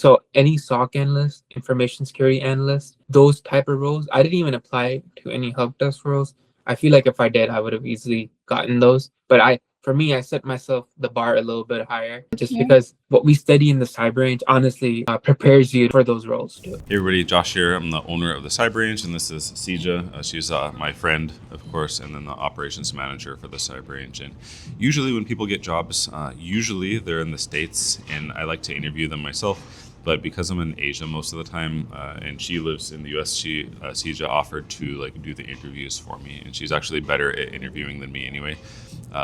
So any SOC analyst, information security analyst, those type of roles, I didn't even apply to any help desk roles. I feel like if I did, I would have easily gotten those. But for me, I set myself the bar a little bit higher just Okay. because what we study in the cyber range honestly prepares you for those roles too. Hey everybody, Josh here. I'm the owner of the Cyber Range, and this is Sijia. She's my friend, of course, and then the operations manager for the Cyber Range. And usually when people get jobs, usually they're in the States, and I like to interview them myself. But because I'm in Asia most of the time, and she lives in the US, Sijia offered to like do the interviews for me, and she's actually better at interviewing than me anyway.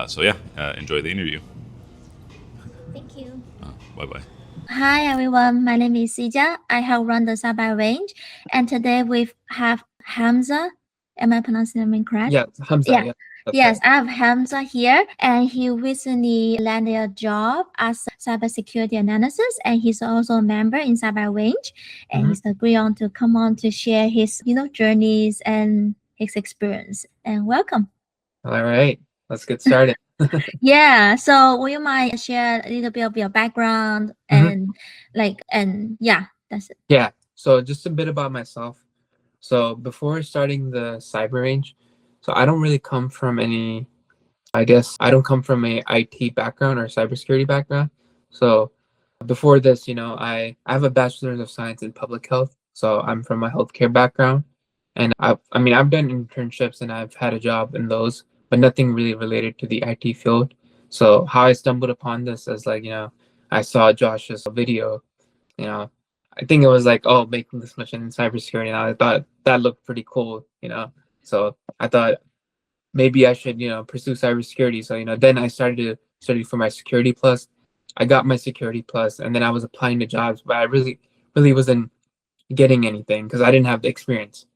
So yeah, enjoy the interview. Thank you. Bye-bye. Hi everyone, my name is Sijia. I help run the Cyber Range, and today we have Hamza. Am I pronouncing the name correct? Yeah, Hamza. Yeah. Yeah. Yes, I have Hamza here, and he recently landed a job as a cybersecurity analysis, and he's also a member in Cyber Range, and he's agreed on to come on to share his journeys and his experience. And welcome. All right, let's get started. Yeah. So will you mind share a little bit of your background and yeah, that's it. Yeah. So just a bit about myself. So before starting the cyber range, so I don't really come from any, I guess I don't come from a IT background or cybersecurity background. So before this, I have a bachelor's of science in public health. So I'm from a healthcare background. And I've done internships and I've had a job in those, but nothing really related to the IT field. So how I stumbled upon this is I saw Josh's video, I think it was like, oh, making this much in cybersecurity. And I thought that looked pretty cool, So I thought maybe I should, pursue cybersecurity. So, then I started to study for my security plus. I got my security plus, and then I was applying to jobs, but I really wasn't getting anything because I didn't have the experience.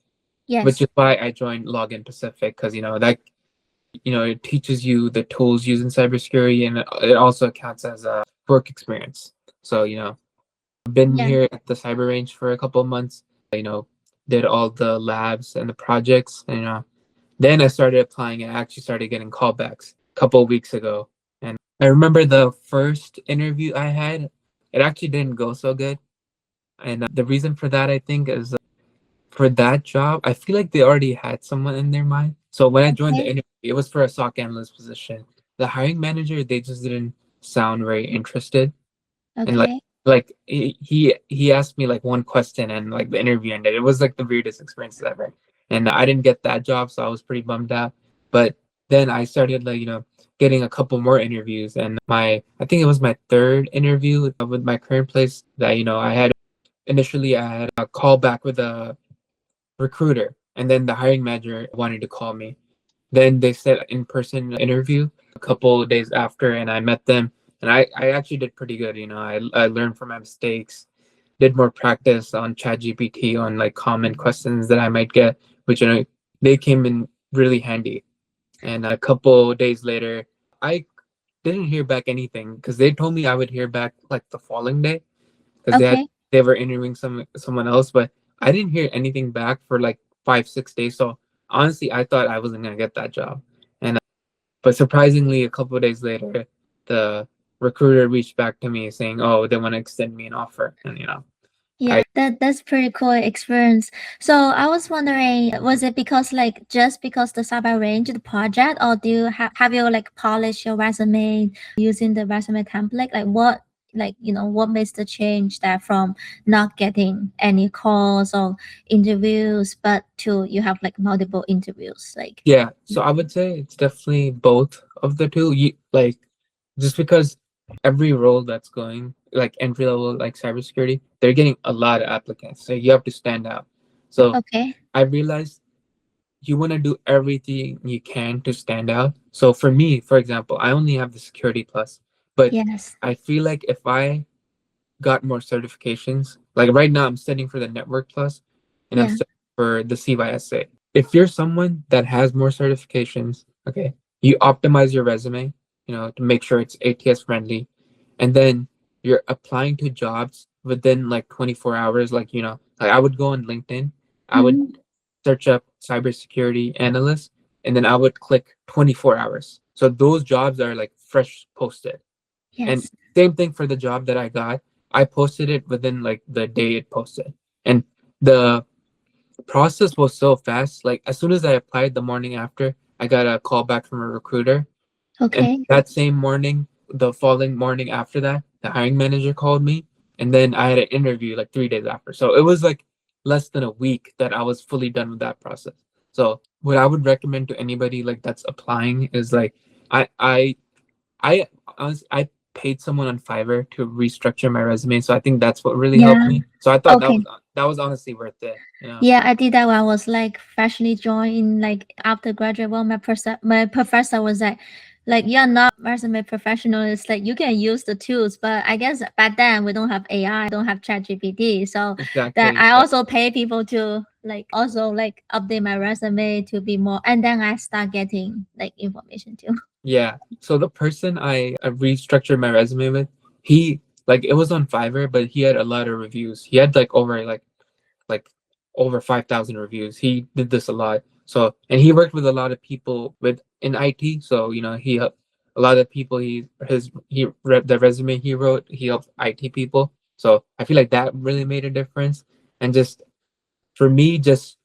Yes. Which is why I joined Login Pacific, because it teaches you the tools used in cybersecurity, and it also counts as a work experience. So I've been here at the cyber range for a couple of months. Did all the labs and the projects, and then I started applying and I actually started getting callbacks a couple of weeks ago. And I remember the first interview I had, it actually didn't go so good. And the reason for that, I think, is for that job, I feel like they already had someone in their mind. So when I joined the interview, it was for a SOC analyst position. The hiring manager, they just didn't sound very interested. Okay. And he asked me like one question, and like the interview ended. It was like the weirdest experience ever. And I didn't get that job, so I was pretty bummed out. But then I started getting a couple more interviews, and I think it was my third interview with my current place that I had a call back with a recruiter, and then the hiring manager wanted to call me. Then they said in-person interview a couple of days after, and I met them, and I actually did pretty good. I learned from my mistakes, did more practice on ChatGPT on like common questions that I might get, which they came in really handy. And a couple of days later, I didn't hear back anything because they told me I would hear back like the following day because they were interviewing someone else, but I didn't hear anything back for like 5-6 days. So honestly, I thought I wasn't gonna get that job. And but surprisingly, a couple of days later, the recruiter reached back to me saying, "Oh, they want to extend me an offer." And yeah, that's pretty cool experience. So I was wondering, was it because just because the cyber range the project, or do you have you polished your resume using the resume template? What makes the change that from not getting any calls or interviews, but to you have multiple interviews? Yeah, so I would say it's definitely both of the two. Just because every role that's going entry level cybersecurity, they're getting a lot of applicants, so you have to stand out. So I realized you want to do everything you can to stand out. So for me, for example, I only have the security plus, but I feel like if I got more certifications, like right now I'm studying for the network plus, and I'm studying for the CYSA. If you're someone that has more certifications, you optimize your resume, to make sure it's ATS friendly, and then you're applying to jobs within 24 hours. I would go on LinkedIn, I would search up cybersecurity analyst, and then I would click 24 hours. So those jobs are fresh posted. And same thing for the job that I got. I posted it within like the day it posted, and the process was so fast. Like as soon as I applied, the morning after, I got a call back from a recruiter, and Okay. that same morning, the following morning after that, the hiring manager called me, and then I had an interview like 3 days after. So it was like less than a week that I was fully done with that process. So what I would recommend to anybody like that's applying is like I I I paid someone on Fiverr to restructure my resume, so I think that's what really helped Yeah. me. So I thought Okay. that was honestly worth it. You know? Yeah, I did that when I was like freshly joined, like after graduate. Well, my professor was like you're not resume professional. It's like you can use the tools, but I guess back then we don't have AI, don't have ChatGPT. So that Exactly. I also pay people to like also like update my resume to be more, and then I start getting like information too. Yeah. So the person I restructured my resume with, he like it was on Fiverr, but he had a lot of reviews. He had like over 5,000 reviews. He did this a lot. So and he worked with a lot of people with in IT. So you know he helped a lot of people. He read the resume he wrote. He helped IT people. So I feel like that really made a difference. And just for me, just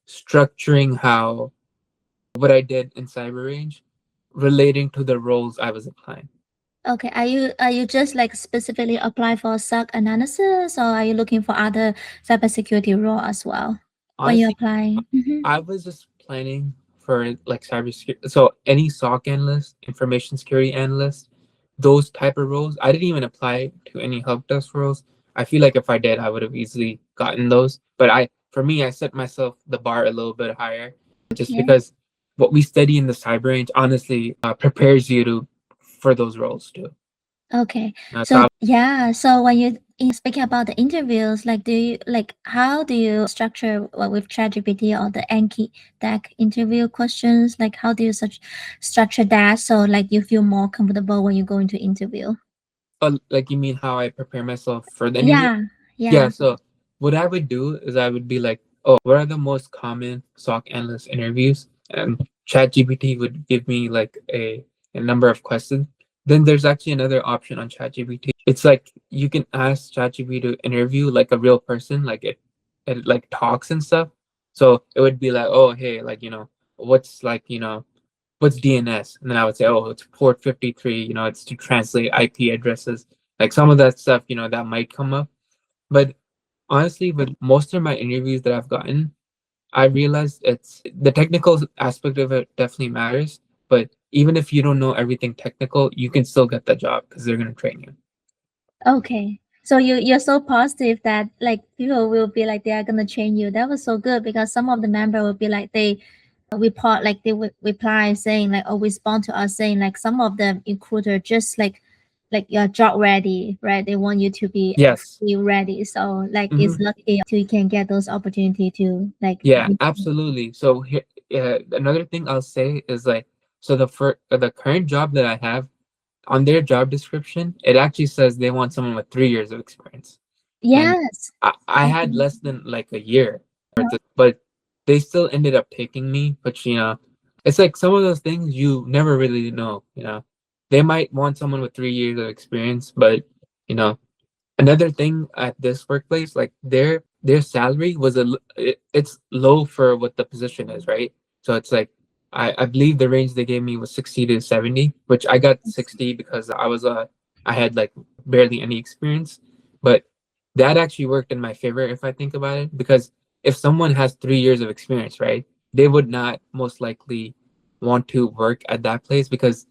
structuring how what I did in Cyber Range relating to the roles I was applying. Okay, are you just like specifically apply for SOC analysis, or are you looking for other cybersecurity role as well when you Honestly, apply? Mm-hmm. I was just planning for like cybersecurity. So any SOC analyst, information security analyst, those type of roles. I didn't even apply to any help desk roles. I feel like if I did, I would have easily gotten those. But for me, I set myself the bar a little bit higher, just Okay. because what we study in the cyber range honestly prepares you to for those roles too. Okay. So So yeah, so when you speaking about the interviews, like do you like how do you structure with ChatGPT or the Anki deck interview questions? Like how do you structure that so like you feel more comfortable when you go into interview? like you mean how I prepare myself for the interview? Yeah, Yeah, yeah. so what I would do is I would be like, oh, what are the most common SOC analyst interviews? And ChatGPT would give me like a number of questions. Then there's actually another option on ChatGPT. It's like you can ask ChatGPT to interview like a real person, like it like talks and stuff. So it would be like, oh, hey, like, what's like, what's DNS? And then I would say, oh, it's port 53, it's to translate IP addresses. Like some of that stuff, that might come up. But honestly, with most of my interviews that I've gotten, I realized it's the technical aspect of it definitely matters. But even if you don't know everything technical, you can still get the job because they're going to train you. Okay. So you're so positive that like people will be like they are gonna train you. That was so good because some of the member will be like they report like they would reply saying like or respond to us saying like some of the recruiter just like you're job ready, right? They want you to be Yes. ready. So like it's Hmm. lucky you can get those opportunity to like Yeah, absolutely. So here, another thing I'll say is like, so the current job that I have, on their job description, it actually says they want someone with 3 years of experience. And yes. I had less than like a year, but they still ended up taking me, which, it's like some of those things you never really know. They might want someone with 3 years of experience, but, you know, another thing at this workplace, like their salary was it's low for what the position is, right? So it's like I believe the range they gave me was 60 to 70, which I got 60 because I had like barely any experience. But that actually worked in my favor if I think about it, because if someone has 3 years of experience, right, they would not most likely want to work at that place because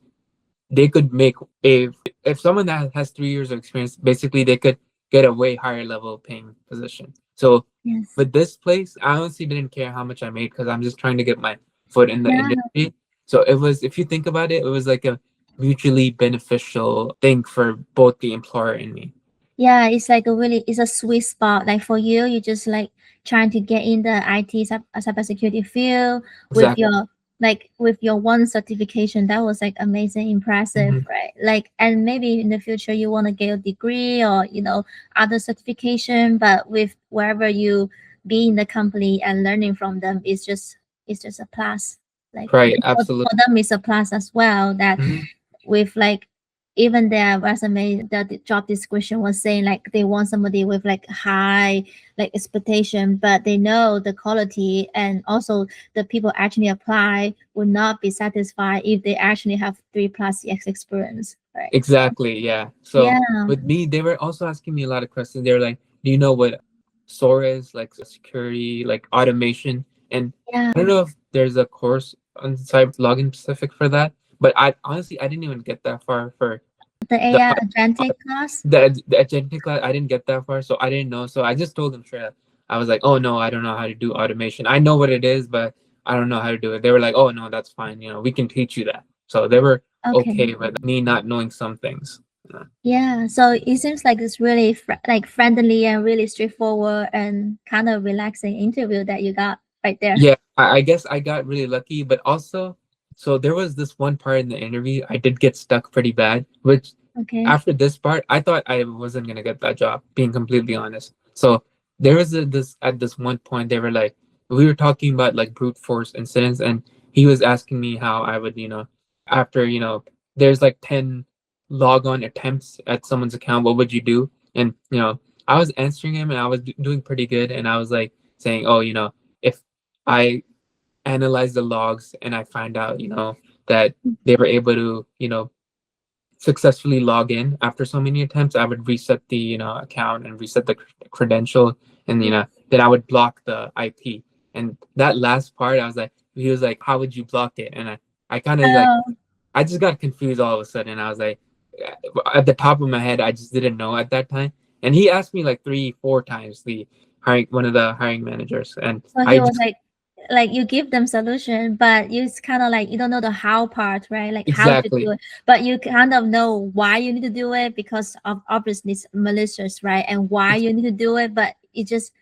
they could make a if someone that has 3 years of experience, basically they could get a way higher level paying position. So Yes. with this place, I honestly didn't care how much I made because I'm just trying to get my foot in the Yeah. industry. So it was, if you think about it, it was like a mutually beneficial thing for both the employer and me. Yeah, it's like a really it's a sweet spot. Like for you, you just like trying to get in the IT cybersecurity field with Exactly. your like with your one certification. That was like amazing, impressive, Hmm. right? Like and maybe in the future you want to get a degree or other certification, but with wherever you be in the company and learning from them it's just a plus. Like Right. for Absolutely. them it's a plus as well that Hmm. with like even their resume, the job description was saying like they want somebody with like high like expectation, but they know the quality and also the people actually apply will not be satisfied if they actually have 3+ years experience, right? Exactly, yeah. So Yeah, with me, they were also asking me a lot of questions. They were like, "Do you know what SOAR is? Like security, like automation?" And yeah. I don't know if there's a course on Cyber Login specific for that, but I honestly I didn't even get that far for The the AI agentic class. the agentic class. I didn't get that far, so I didn't know. So I just told them straight up. I was like, "Oh no, I don't know how to do automation. I know what it is, but I don't know how to do it." They were like, "Oh no, that's fine. You know, we can teach you that." So they were Okay. okay with me not knowing some things. Yeah, so it seems like it's really like friendly and really straightforward and kind of relaxing interview that you got right there. Yeah, I guess I got really lucky, but also, so there was this one part in the interview I did get stuck pretty bad, which Okay. after this part, I thought I wasn't gonna get that job, being completely honest. So there was this at this one point they were like, we were talking about like brute force incidents, and he was asking me how I would, after there's like 10 log on attempts at someone's account, what would you do? And I was answering him, and I was doing pretty good, and I was like saying, oh, if I analyze the logs and I find out, that they were able to, successfully log in after so many attempts, I would reset the, account and reset the credential, and then I would block the IP. And that last part, I was like, he was like, "How would you block it?" And I kind of like, Oh, I just got confused all of a sudden. I was like, at the top of my head, I just didn't know at that time. And he asked me like 3, 4 times, the hiring one of the hiring managers, and so he I was just like you give them solution, but you kind of like you don't know the how part, right? Like how to do exactly. it, but you kind of know why you need to do it because of obviously it's malicious, right? And why you need to do it, but it just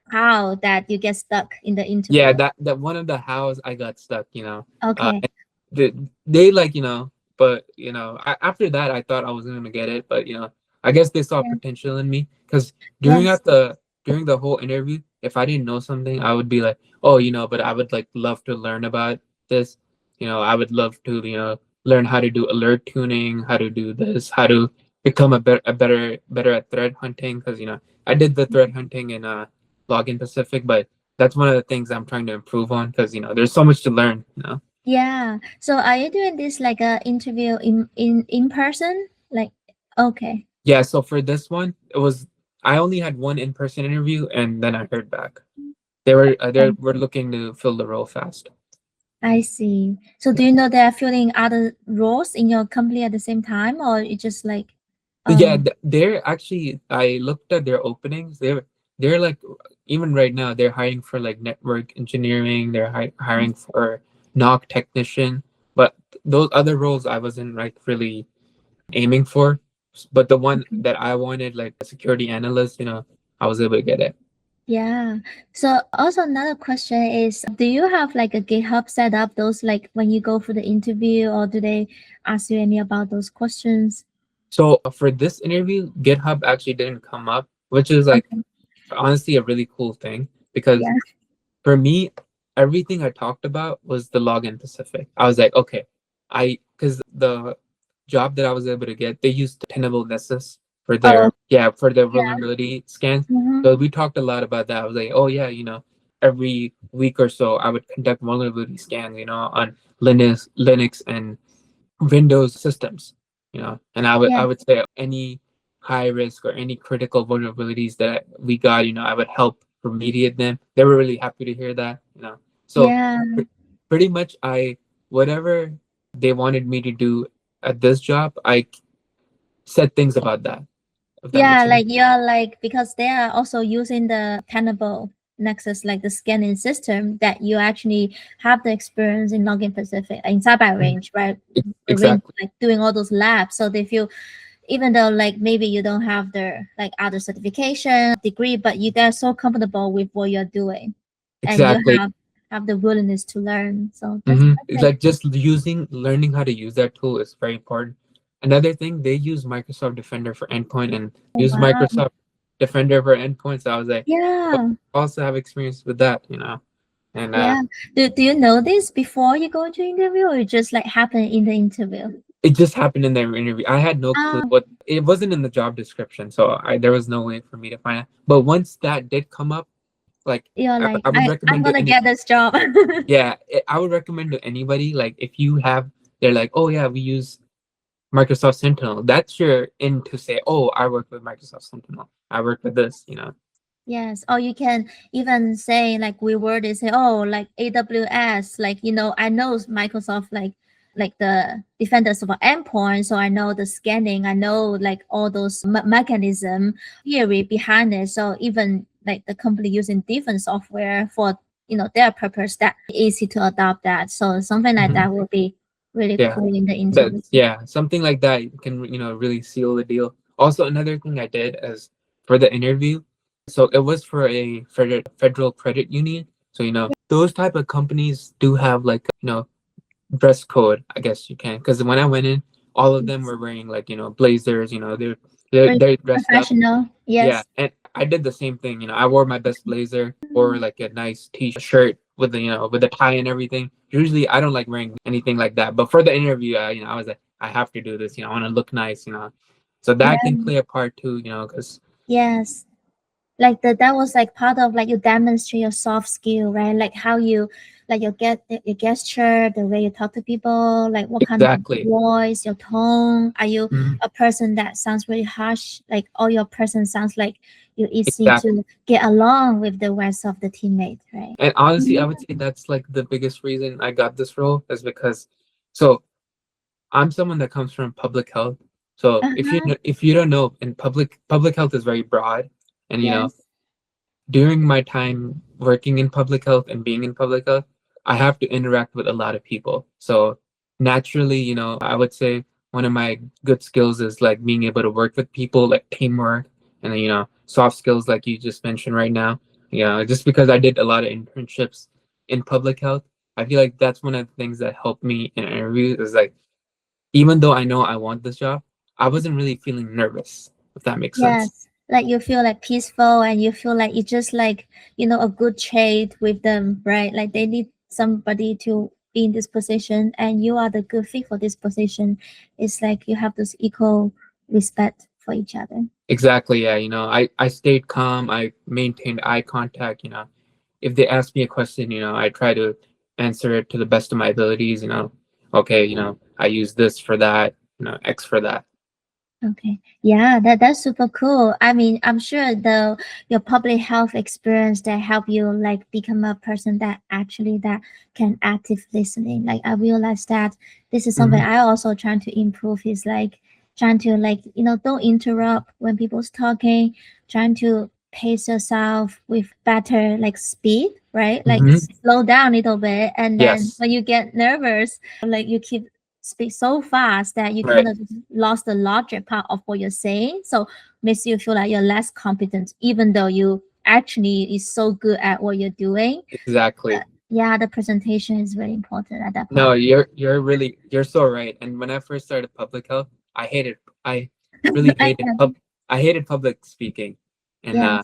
how that you get stuck in the Yeah, interview. that one of the hows I got stuck, Okay. and they like, but after that I thought I was gonna get it, but I guess they saw Yeah. potential in me, because Yes. during the whole interview, if I didn't know something, I would be like, oh, but I would like love to learn about this. I would love to learn how to do alert tuning, how to do this, how to become better at threat hunting, because I did the threat hunting in Login Pacific, but that's one of the things I'm trying to improve on, because there's so much to learn. Yeah. So are you doing this like a interview in person? Like, okay, Yeah, so for this one, I only had one in-person interview, and then I heard back. They um, were looking to fill the role fast. I see. So do you know they're filling other roles in your company at the same time, or it just like, Yeah, um, they're actually, I looked at their openings. They're like, even right now they're hiring for like network engineering. They're hiring for knock technician, but those other roles I wasn't like really aiming for. But the one that I wanted, like a security analyst, I was able to get it. yeah. So also another question is, do you have like a GitHub set up those like when you go for the interview, or do they ask you any about those questions? So for this interview, GitHub actually didn't come up, which is like Okay. honestly a really cool thing, because Yeah. for me, everything I talked about was the login Pacific. I was like, okay, because the job that I was able to get, they used Tenable Nessus for Oh, their yeah. vulnerability scans. Mm-hmm. So we talked a lot about that. I was like, oh yeah, every week or so I would conduct vulnerability scans, on Linux and Windows systems, and I Yeah. would say any high risk or any critical vulnerabilities that we got, I would help remediate them. They were really happy to hear that. So Yeah. pretty much whatever they wanted me to do at this job, I said things about that, if that makes Yeah, sense. like you're like because they are also using the Tenable Nexus, like the scanning system that you actually have the experience in Login Pacific in cyber Mhm. range, right? The range Exactly. like doing all those labs. So they feel even though like maybe you don't have the like other certification degree, but they're so comfortable with what you're doing and you Exactly. have the willingness to learn. So that's It's perfect. like just learning how to use that tool is very important. Another thing, they use Microsoft Defender for endpoint and Oh, use wow. Microsoft Defender for endpoint. So I was like, oh, Yeah. I also have experience with that. And Yeah. Do you know this before you go to interview or it just like happen in the interview? It just happened in their interview. I had no clue Oh, what it wasn't in the job description, so there was no way for me to find out. But once that did come up, like you're like, I would I'm recommend to gonna any get this job. yeah, I would recommend to anybody like if you have they're like, oh yeah, we use Microsoft Sentinel. That's your in to say, oh, I work with Microsoft Sentinel. I work with this, you know. Yes, or you can even say like we word is say, oh, like AWS, like I know Microsoft like the defenders of endpoint, so I know the scanning, I know like all those mechanism theory behind it. So even like the company using different software for their purpose, that easy to adopt that. So something like Mhm. that would be really Yeah. cool in the That interview. yeah, something like that can really seal the deal. Also, another thing I did is for the interview. So it was for a federal credit union. So those type of companies do have like dress code. I guess you can because when I went in, all of them were wearing like blazers. Very They're dressed up. professional. Yeah, Yes. and I did the same thing. I wore my best blazer, wore like a nice t-shirt with the with the tie and everything. Usually, I don't like wearing anything like that, but for the interview, I was like, I have to do this. I want to look nice. So that can Yeah. play a part too. Because Yes. Like that was like part of like you demonstrate your soft skill, right? Like how you like your gesture, the way you talk to people, like what kind of exactly, voice, your tone. Are you Mhm. a person that sounds really harsh? Like all your person sounds like you're easy Exactly. to get along with the rest of the teammate, right? And honestly, I Mhm. would say that's like the biggest reason I got this role is because, so I'm someone that comes from public health. So Uh-huh. if you don't know, in public health is very broad, and Yes. during my time working in public health and being in public health, I have to interact with a lot of people. So naturally, I would say one of my good skills is like being able to work with people, like teamwork, and then, soft skills like you just mentioned right now. Just because I did a lot of internships in public health, I feel like that's one of the things that helped me in interviews is like, even though I know I want this job, I wasn't really feeling nervous, if that makes sense. Yes, like you feel like peaceful and you feel like it's just like, a good trade with them, right? Like they need somebody to be in this position and you are the good fit for this position. It's like you have this equal respect for each other. Exactly, yeah. I stayed calm. I maintained eye contact. If they ask me a question, I try to answer it to the best of my abilities. Okay, I use this for that, X for that. Okay. Yeah, that's super cool. I mean, I'm sure your public health experience that help you like become a person that actually that can active listening. Like I realized that this is something Hmm. I also trying to improve is like trying to like, don't interrupt when people's talking, trying to pace yourself with better like speed, right? Like Hmm. slow down a little bit and then Yes, when you get nervous, like you keep speak so fast that you kind right. of lost the logic part of what you're saying. So makes you feel like you're less competent, even though you actually is so good at what you're doing. Exactly. Yeah, the presentation is very important at that No, part. you're so right. And when I first started public health, I really I hated can. I hated public speaking, and Yes.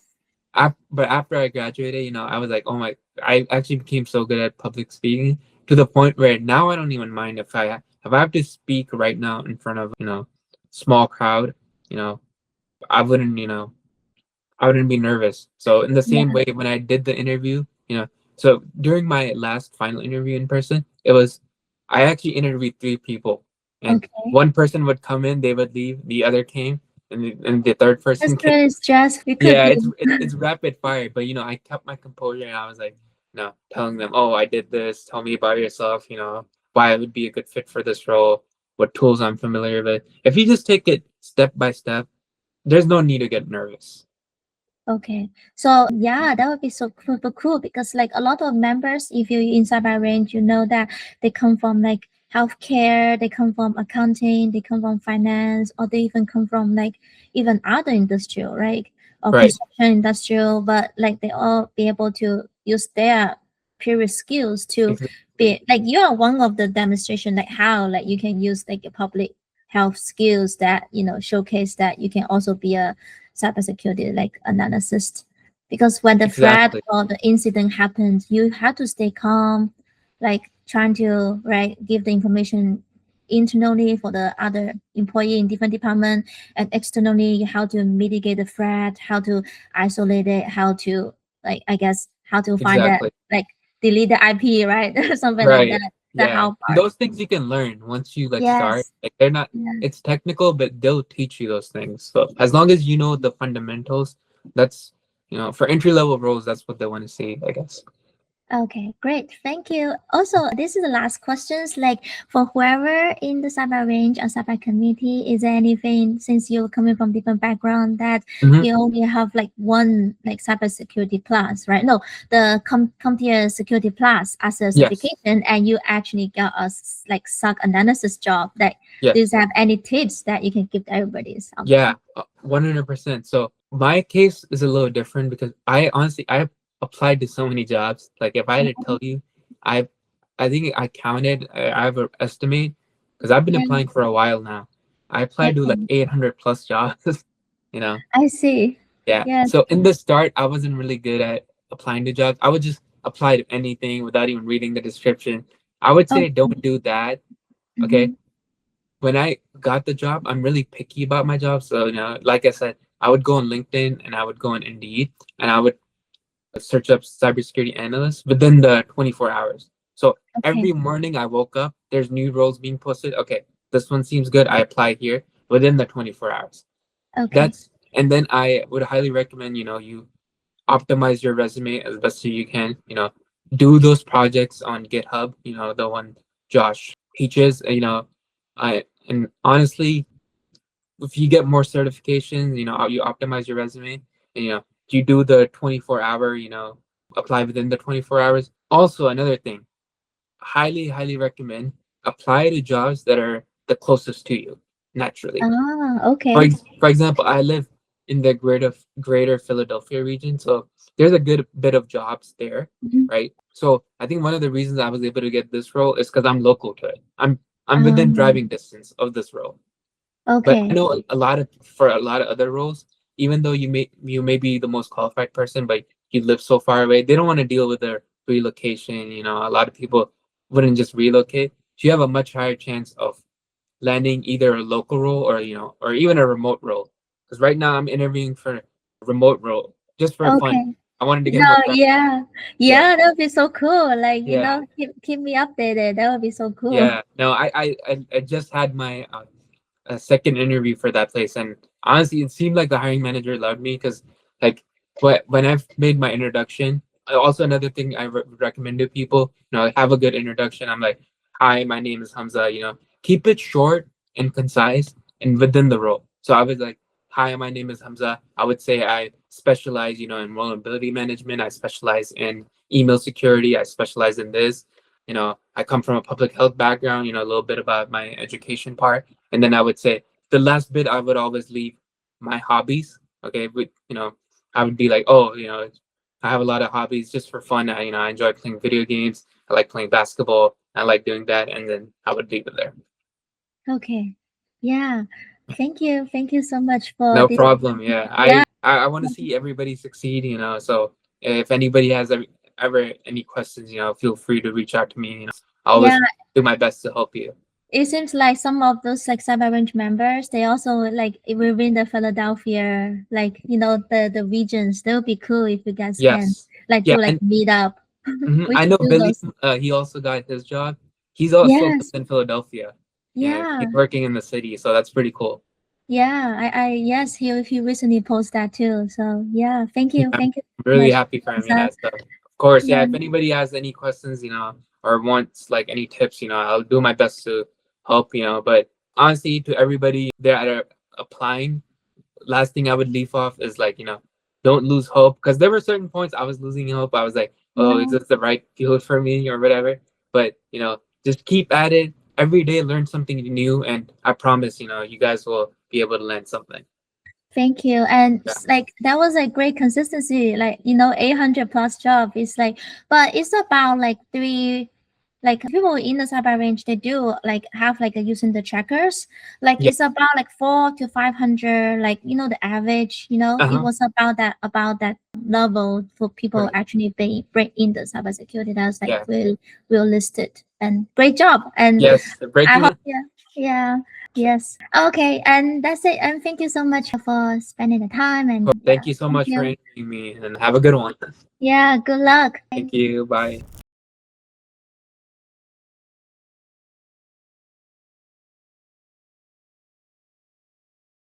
but after I graduated, I was like, oh my, I actually became so good at public speaking to the point where now I don't even mind if I have to speak right now in front of small crowd, you know, I wouldn't I wouldn't be nervous. So in the same Yeah. way, when I did the interview, so during my last final interview in person, it was I actually interviewed three people, and Okay. one person would come in, they would leave, the other came, and the third That's person came. really stressful. It could Yeah, be. it's rapid fire, but I kept my composure and I was like, telling them, oh, I did this. Tell me about yourself. Why I would be a good fit for this role, what tools I'm familiar with. If you just take it step by step, there's no need to get nervous. Okay. So yeah, that would be so super cool because like a lot of members, if you inside my range, you know that they come from like healthcare, they come from accounting, they come from finance, or they even come from like even other industrial, right? Or Right. construction industrial, but like they all be able to use their previous skills to Exactly. be like you are one of the demonstration like how like you can use like your public health skills that showcase that you can also be a cybersecurity like analyst because when the threat Exactly. or the incident happens you have to stay calm like trying to right give the information internally for the other employee in different department, and externally how to mitigate the threat, how to isolate it, how to like I guess how to find that Exactly. like delete the IP, right? Something like Right. that. The Yeah. how And part. those things you can learn once you like start. Yes. Like they're not, Yeah. it's technical, but they'll teach you those things. So as long as you know the fundamentals, that's, for entry level roles, that's what they want to see, I guess. Okay, great. Thank you. Also, this is the last questions. Like for whoever in the cyber range or cyber community, is there anything since you're coming from different background that Hmm. you only have like one like cybersecurity plus, right? No, the CompTIA Security Plus as a Yes. certification, and you actually got a like SOC analysis job. Like, do you Yes. have any tips that you can give to everybody out there? Yeah. 100%. So my case is a little different because I honestly, I applied to so many jobs. Like if I had to tell you, I, I think I counted, I have an estimate because I've been Yeah. applying for a while now. I applied to like Okay. 800 plus jobs, you know. I see. Yeah. Yes. So in the start, I wasn't really good at applying to jobs. I would just apply to anything without even reading the description. I would say Okay. don't do that. Okay. Mm-hmm. When I got the job, I'm really picky about my job. So, like I said, I would go on LinkedIn and I would go on Indeed and I would search up cybersecurity analyst within the 24 hours. So Okay. every morning I woke up, there's new roles being posted. Okay, this one seems good. I apply here within the 24 hours. Okay. That's, and then I would highly recommend, you optimize your resume as best as you can, do those projects on GitHub, the one Josh teaches, and honestly, if you get more certifications, you optimize your resume and, you do the 24-hour, apply within the 24 hours. Also, another thing, highly, highly recommend apply to jobs that are the closest to you naturally. Ah, For, okay. for example, I live in the greater Philadelphia region, so there's a good bit of jobs there, Mhm. right? So I think one of the reasons I was able to get this role is because I'm local to it. I'm within Um, driving distance of this role. But I okay. know for a lot of other roles, even though you may be the most qualified person, but you live so far away, they don't want to deal with their relocation. A lot of people wouldn't just relocate. So you have a much higher chance of landing either a local role or even a remote role. Because right now I'm interviewing for a remote role just for fun. Okay. I wanted to get No, more practice. yeah. Yeah, Yeah, that would be so cool. Like, yeah, keep me updated. That would be so cool. yeah. No, I just had my a second interview for that place, and honestly, it seemed like the hiring manager loved me because, like, when I've made my introduction, also another thing I recommend to people, have a good introduction. I'm like, "Hi, my name is Hamza." Keep it short and concise and within the role. So I was like, "Hi, my name is Hamza." I would say I specialize, in vulnerability management. I specialize in email security. I specialize in this. I come from a public health background. A little bit about my education part, and then I would say the last bit I would always leave my hobbies. Okay, I would be like, oh, I have a lot of hobbies just for fun. I enjoy playing video games. I like playing basketball. I like doing that, and then I would leave it there. Okay. Yeah. Thank you. Thank you so much for No this. problem. Yeah, Yeah. I want to see everybody succeed. So if anybody has ever any questions, feel free to reach out to me. I Yeah. always do my best to help you. It seems like some of those like cyber range members, they also like within the Philadelphia, like the regions. That would be cool if you guys can Yes. like Yeah, do like and meet up. We I should know do Billy. those. He also got his job. He's also Yes. in Philadelphia. Yeah. He's working in the city, so that's pretty cool. Yeah. I yes, he recently posted that too. So yeah, thank Yeah, you. I'm Thank you so really much. happy for him. Hamza. Yeah, so of course, yeah. Yeah. If anybody has any questions, or wants like any tips, I'll do my best to help. But honestly, to everybody there that are applying, last thing I would leave off is like, don't lose hope because there were certain points I was losing hope. I was like, oh, is Yeah. this the right field for me or whatever? But just keep at it every day, learn something new, and I promise, you guys will be able to learn something. Thank you. And Yeah. like that was a great consistency. Like, 800 plus job is like, but it's about like three, like people in the cyber range, they do like have like using the trackers. Like Yeah. it's about like 4 to 500, like, the average, it Uh-huh. was about that level for people Right. actually being break in the cybersecurity. That's like Yeah. real listed and great job. And Yes. I Breaking hope, in. yeah. Yeah. Yes. Okay. And that's it. And thank you so much for spending the time. And Thank you so much for interviewing me, and have a good one. yeah, good luck. Thank you. Bye.